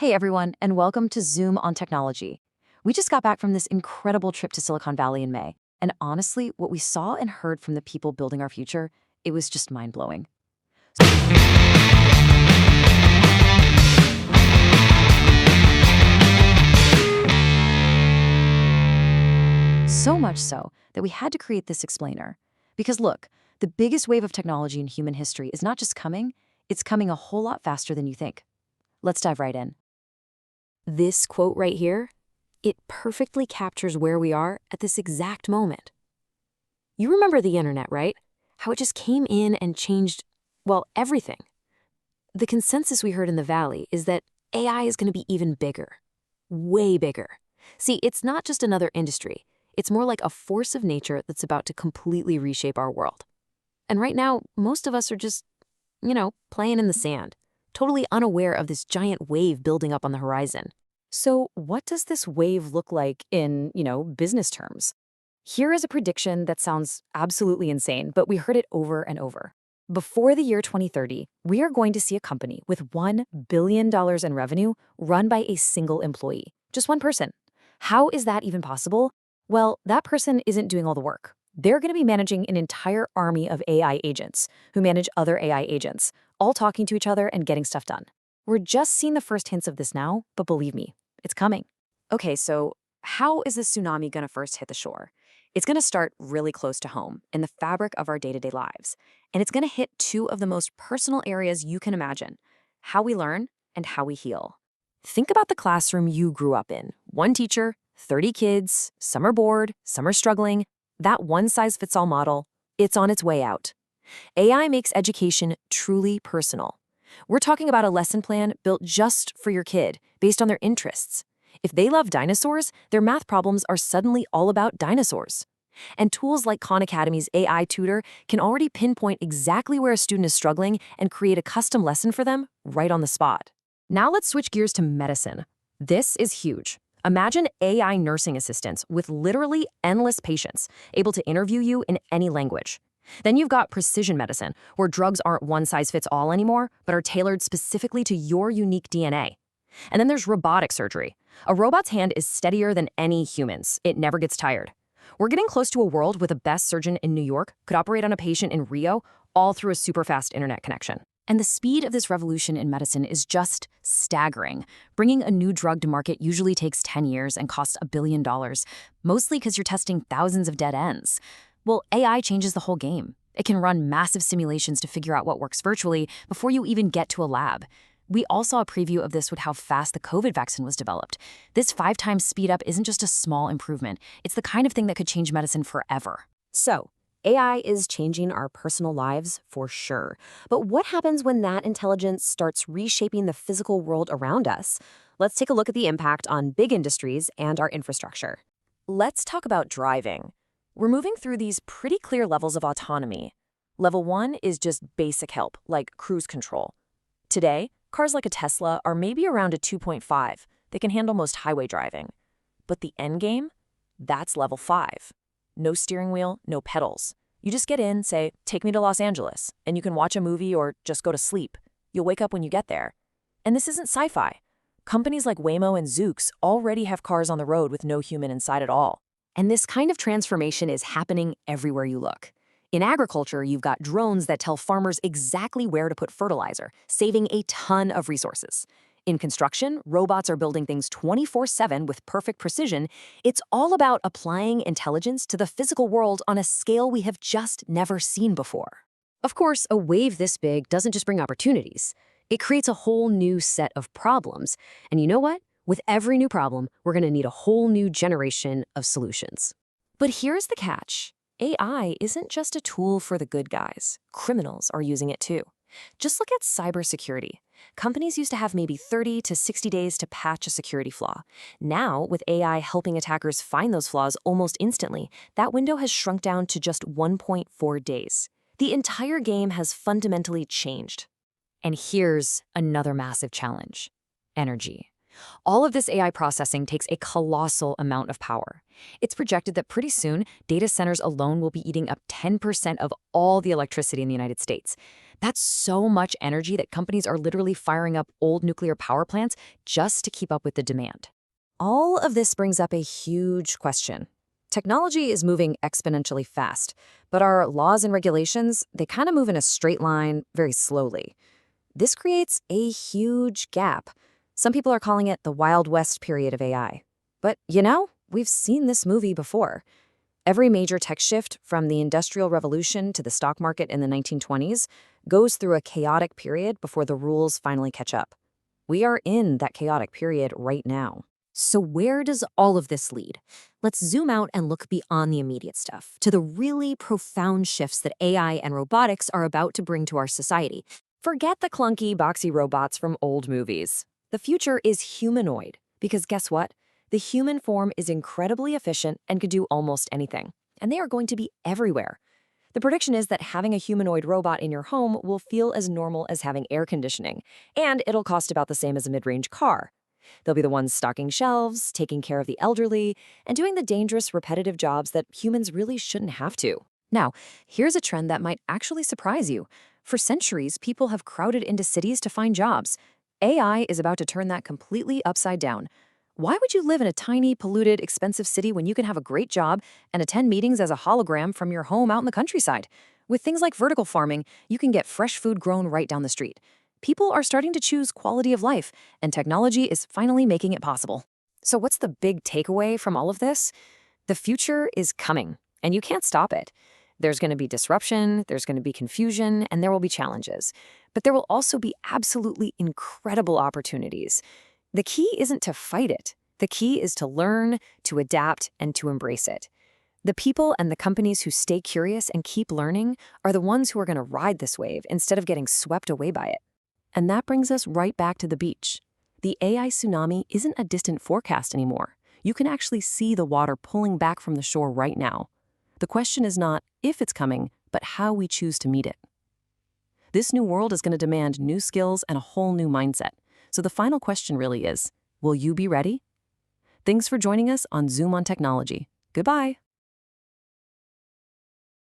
Hey everyone, and welcome to Zoom on Technology. We just got back from this incredible trip to Silicon Valley in May, and honestly, what we saw and heard from the people building our future, it was just mind-blowing. So much so that we had to create this explainer. Because look, the biggest wave of technology in human history is not just coming, it's coming a whole lot faster than you think. Let's dive right in. This quote right here, it perfectly captures where we are at this exact moment. You remember the internet, right? How it just came in and changed, well, everything. The consensus we heard in the Valley is that AI is going to be even bigger, way bigger. See, it's not just another industry. It's more like a force of nature that's about to completely reshape our world. And right now, most of us are just, playing in the sand, totally unaware of this giant wave building up on the horizon. So what does this wave look like in, business terms? Here is a prediction that sounds absolutely insane, but we heard it over and over. Before the year 2030, we are going to see a company with $1 billion in revenue run by a single employee, just one person. How is that even possible? Well, that person isn't doing all the work. They're going to be managing an entire army of AI agents who manage other AI agents, all talking to each other and getting stuff done. We're just seeing the first hints of this now, but believe me, it's coming. Okay, so how is this tsunami going to first hit the shore? It's going to start really close to home, in the fabric of our day-to-day lives. And it's going to hit two of the most personal areas you can imagine: how we learn and how we heal. Think about the classroom you grew up in. One teacher, 30 kids, some are bored, some are struggling. That one-size-fits-all model, it's on its way out. AI makes education truly personal. We're talking about a lesson plan built just for your kid, based on their interests. If they love dinosaurs, their math problems are suddenly all about dinosaurs. And tools like Khan Academy's AI tutor can already pinpoint exactly where a student is struggling and create a custom lesson for them right on the spot. Now let's switch gears to medicine. This is huge. Imagine AI nursing assistants with literally endless patients, able to interview you in any language. Then you've got precision medicine, where drugs aren't one size fits all anymore, but are tailored specifically to your unique DNA. And then there's robotic surgery. A robot's hand is steadier than any human's. It never gets tired. We're getting close to a world where the best surgeon in New York could operate on a patient in Rio, all through a super fast internet connection. And the speed of this revolution in medicine is just staggering. Bringing a new drug to market usually takes 10 years and costs $1 billion, mostly because you're testing thousands of dead ends. Well, AI changes the whole game. It can run massive simulations to figure out what works virtually before you even get to a lab. We all saw a preview of this with how fast the COVID vaccine was developed. This 5 times speed up isn't just a small improvement. It's the kind of thing that could change medicine forever. So, AI is changing our personal lives for sure. But what happens when that intelligence starts reshaping the physical world around us? Let's take a look at the impact on big industries and our infrastructure. Let's talk about driving. We're moving through these pretty clear levels of autonomy. Level 1 is just basic help, like cruise control. Today, cars like a Tesla are maybe around a 2.5. They can handle most highway driving. But the end game? That's level 5. No steering wheel, no pedals. You just get in, say, take me to Los Angeles, and you can watch a movie or just go to sleep. You'll wake up when you get there. And this isn't sci-fi. Companies like Waymo and Zoox already have cars on the road with no human inside at all. And this kind of transformation is happening everywhere you look. In agriculture, you've got drones that tell farmers exactly where to put fertilizer, saving a ton of resources. In construction, robots are building things 24/7 with perfect precision. It's all about applying intelligence to the physical world on a scale we have just never seen before. Of course, a wave this big doesn't just bring opportunities. It creates a whole new set of problems. And you know what? With every new problem, we're going to need a whole new generation of solutions. But here's the catch. AI isn't just a tool for the good guys. Criminals are using it too. Just look at cybersecurity. Companies used to have maybe 30 to 60 days to patch a security flaw. Now, with AI helping attackers find those flaws almost instantly, that window has shrunk down to just 1.4 days. The entire game has fundamentally changed. And here's another massive challenge: energy. All of this AI processing takes a colossal amount of power. It's projected that pretty soon, data centers alone will be eating up 10% of all the electricity in the United States. That's so much energy that companies are literally firing up old nuclear power plants just to keep up with the demand. All of this brings up a huge question. Technology is moving exponentially fast, but our laws and regulations, they kind of move in a straight line very slowly. This creates a huge gap. Some people are calling it the Wild West period of AI. But we've seen this movie before. Every major tech shift, from the Industrial Revolution to the stock market in the 1920s, goes through a chaotic period before the rules finally catch up. We are in that chaotic period right now. So where does all of this lead? Let's zoom out and look beyond the immediate stuff to the really profound shifts that AI and robotics are about to bring to our society. Forget the clunky, boxy robots from old movies. The future is humanoid, because guess what? The human form is incredibly efficient and can do almost anything, and they are going to be everywhere. The prediction is that having a humanoid robot in your home will feel as normal as having air conditioning, and it'll cost about the same as a mid-range car. They'll be the ones stocking shelves, taking care of the elderly, and doing the dangerous, repetitive jobs that humans really shouldn't have to. Now, here's a trend that might actually surprise you. For centuries, people have crowded into cities to find jobs. AI is about to turn that completely upside down. Why would you live in a tiny, polluted, expensive city when you can have a great job and attend meetings as a hologram from your home out in the countryside? With things like vertical farming, you can get fresh food grown right down the street. People are starting to choose quality of life, and technology is finally making it possible. So what's the big takeaway from all of this? The future is coming, and you can't stop it. There's going to be disruption, there's going to be confusion, and there will be challenges. But there will also be absolutely incredible opportunities. The key isn't to fight it. The key is to learn, to adapt, and to embrace it. The people and the companies who stay curious and keep learning are the ones who are going to ride this wave instead of getting swept away by it. And that brings us right back to the beach. The AI tsunami isn't a distant forecast anymore. You can actually see the water pulling back from the shore right now. The question is not if it's coming, but how we choose to meet it. This new world is going to demand new skills and a whole new mindset. So the final question really is, will you be ready? Thanks for joining us on Zoom on Technology. Goodbye.